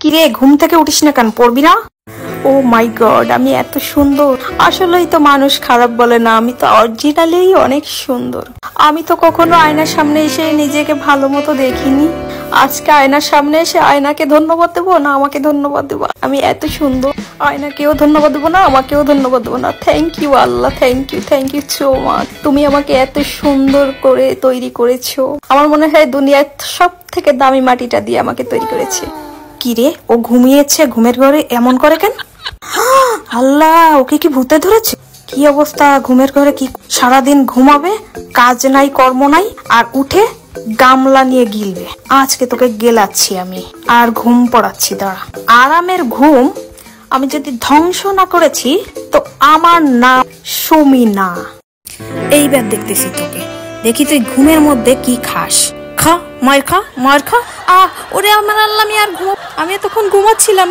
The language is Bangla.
কিরে, ঘুম থেকে উঠিস না কেন? পড়বি না? ও মাই গড, আমি এত সুন্দর? আসলেই তো মানুষ খারাপ বলে না, আমি তো অরিজিনালি অনেক সুন্দর। আমি তো কখনো আয়নার সামনে এসে নিজেকে ভালো মতো দেখিনি। আজকে আয়নার সামনে এসে আয়নাকে ধন্যবাদ দেবো না আমাকে ধন্যবাদ দেবো? আমি এত সুন্দর, আয়নাকেও ধন্যবাদ দেবো না আমাকেও ধন্যবাদ দেবো না? Thank you Allah, thank you so much. তুমি আমাকে এত সুন্দর করে তৈরি করেছো। আমার মনে হয় দুনিয়ার সব থেকে দামি মাটিটা দিয়ে আমাকে তৈরি করেছে। কিরে, ও ঘুমিয়েছে, ঘুমের ঘরে এমন করে কেন? আল্লাহ, ওকে কি ভূতে ধরেছে? কি অবস্থা ঘুমের ঘরে? কি সারাদিন ঘুমাবে, কাজ নাই কর্ম নাই, আর উঠে গামলা নিয়ে গিলবে। আজকে তোকে গেলাচ্ছি আমি, আর ঘুম পড়াচ্ছি। দাঁড়া, আরামের ঘুম আমি যদি ধ্বংস না করেছি তো আমার নাম সুমি না। এইবার দেখতেছি তোকে, দেখি তুই ঘুমের মধ্যে কি খাস। খা, মার খা, মার খা। ওরে আমার আল্লাহ, আমি এতক্ষণ ঘুমাচ্ছিলাম।